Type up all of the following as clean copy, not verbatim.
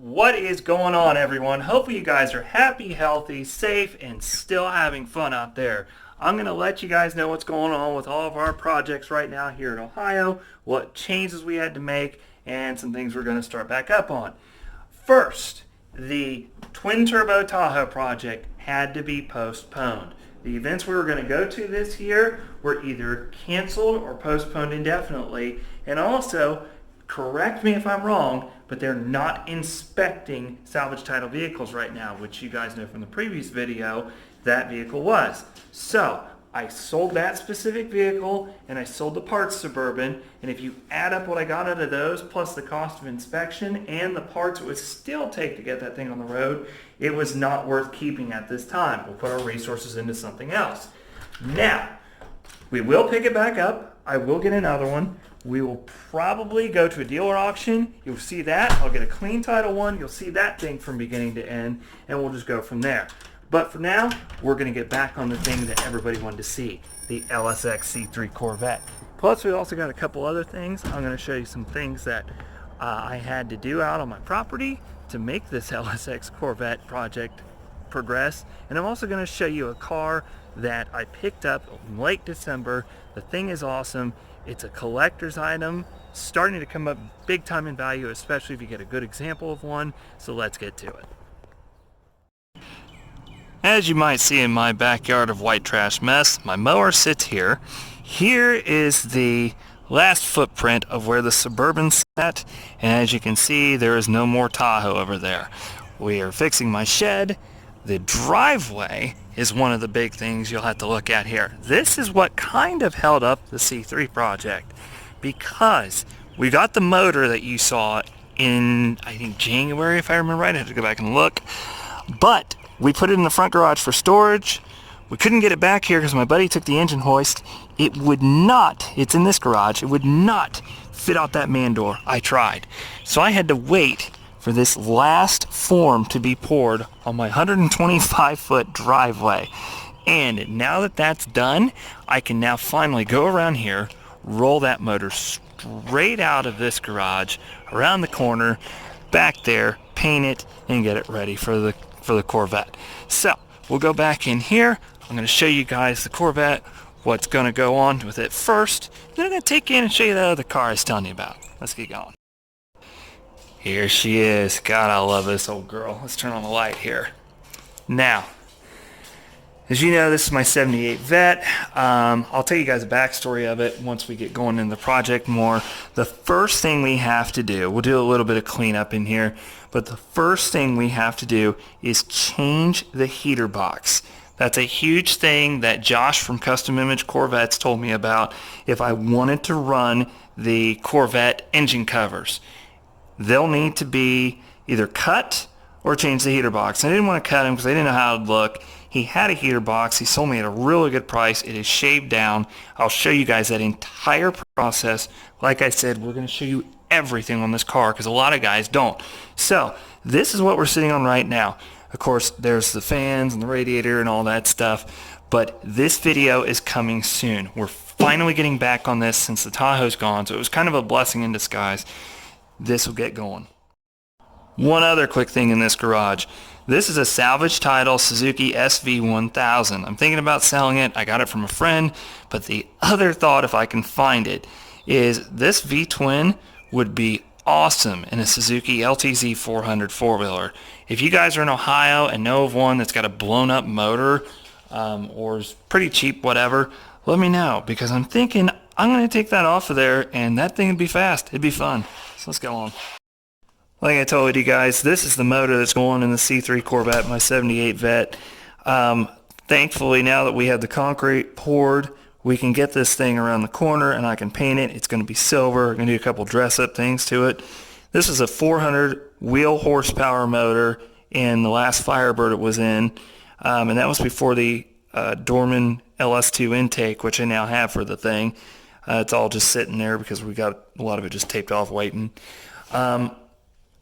What is going on, everyone? Hopefully you guys are happy, healthy, safe, and still having fun out there. I'm going to let you guys know what's going on with all of our projects right now here in Ohio, what changes we had to make, and some things we're going to start back up on. First, the twin turbo Tahoe project had to be postponed. The events we were going to go to this year were either canceled or postponed indefinitely, and also, correct me if I'm wrong, but they're not inspecting salvage title vehicles right now, which you guys know from the previous video that vehicle was. So I sold that specific vehicle and I sold the parts Suburban, and if you add up what I got out of those plus the cost of inspection and the parts it would still take to get that thing on the road, it was not worth keeping at this time. We'll put our resources into something else. Now, we will pick it back up. I will get another one. We will probably go to a dealer auction. You'll see that. I'll get a clean title one. You'll see that thing from beginning to end, and we'll just go from there. But for now, we're going to get back on the thing that everybody wanted to see, the LSX C3 Corvette. Plus, we also got a couple other things. I'm going to show you some things that I had to do out on my property to make this LSX Corvette project progress. And I'm also going to show you a car that I picked up in late December. The thing is awesome. It's a collector's item, starting to come up big time in value, especially if you get a good example of one. So let's get to it. As you might see in my backyard of white trash mess, my mower sits here. Here is the last footprint of where the Suburban sat, and as you can see, there is no more Tahoe over there. We are fixing my shed. The driveway is one of the big things you'll have to look at here. This is what kind of held up the C3 project, because we got the motor that you saw in, I think, January, if I remember right. I had to go back and look. But we put it in the front garage for storage. We couldn't get it back here because my buddy took the engine hoist. It would not, it's in this garage, it would not fit out that man door. I tried. So I had to wait for this last form to be poured on my 125-foot driveway. And now that that's done, I can now finally go around here, roll that motor straight out of this garage, around the corner, back there, paint it, and get it ready for the Corvette. So we'll go back in here. I'm going to show you guys the Corvette, what's going to go on with it first. Then I'm going to take you in and show you that other car I was telling you about. Let's get going. Here she is. God, I love this old girl. Let's turn on the light here. Now, as you know, this is my 78 Vet. I'll tell you guys a backstory of it once we get going in the project more. The first thing we have to do, we'll do a little bit of cleanup in here, but the first thing we have to do is change the heater box. That's a huge thing that Josh from Custom Image Corvettes told me about if I wanted to run the Corvette engine covers. They'll need to be either cut or change the heater box. I didn't want to cut him because I didn't know how it would look. He had a heater box. He sold me at a really good price. It is shaved down. I'll show you guys that entire process. Like I said, we're going to show you everything on this car because a lot of guys don't. So this is what we're sitting on right now. Of course, there's the fans and the radiator and all that stuff. But this video is coming soon. We're finally getting back on this since the Tahoe's gone. So it was kind of a blessing in disguise. This will get going. One other quick thing in this garage. This is a salvage title Suzuki SV 1000. I'm thinking about selling it. I got it from a friend, but the other thought, if I can find it, is this V-twin would be awesome in a Suzuki LTZ 400 four-wheeler. If you guys are in Ohio and know of one that's got a blown up motor or is pretty cheap, whatever, let me know, because I'm thinking I'm going to take that off of there and that thing would be fast. It'd be fun. So let's go on. Like I told you guys, this is the motor that's going in the C3 Corvette, my 78 Vet. Thankfully, now that we have the concrete poured, we can get this thing around the corner and I can paint it. It's going to be silver. I'm going to do a couple dress-up things to it. This is a 400 wheel horsepower motor in the last Firebird it was in, and that was before the Dorman LS2 intake, which I now have for the thing. It's all just sitting there because we got a lot of it just taped off waiting.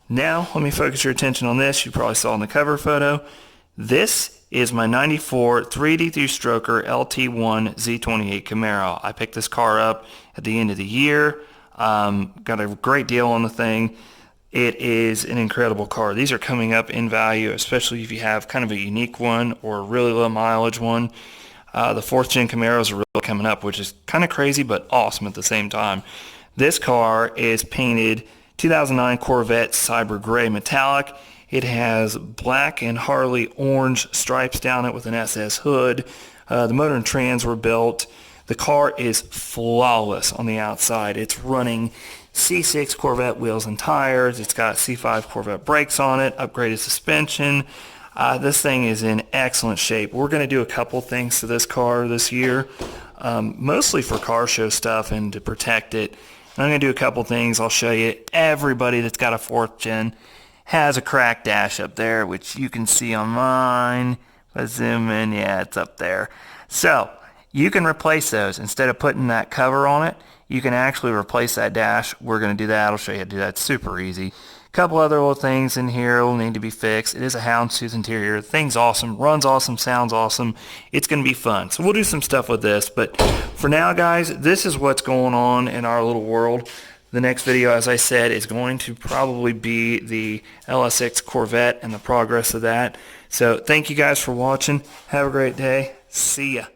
Now, let me focus your attention on this. You probably saw in the cover photo. This is my 94 3D two-stroker LT1 Z28 Camaro. I picked this car up at the end of the year. Got a great deal on the thing. it is an incredible car. These are coming up in value, especially if you have kind of a unique one or a really low mileage one. The 4th gen Camaros are really coming up, which is kind of crazy but awesome at the same time. This car is painted 2009 Corvette Cyber Gray Metallic. It has black and Harley orange stripes down it with an SS hood. The motor and trans were built. The car is flawless on the outside. It's running C6 Corvette wheels and tires. It's got C5 Corvette brakes on it, upgraded suspension. This thing is in excellent shape. We're going to do a couple things to this car this year, mostly for car show stuff and to protect it. And I'm going to do a couple things. I'll show you. Everybody that's got a 4th gen has a cracked dash up there, which you can see on mine. If I zoom in, yeah, it's up there. So you can replace those. Instead of putting that cover on it, you can actually replace that dash. We're going to do that. I'll show you how to do that. It's super easy. Couple other little things in here will need to be fixed. It is a houndstooth interior. The thing's awesome, runs awesome, sounds awesome. It's going to be fun. So we'll do some stuff with this. But for now, guys, this is what's going on in our little world. The next video, as I said, is going to probably be the LSX Corvette and the progress of that. So thank you guys for watching. Have a great day. See ya.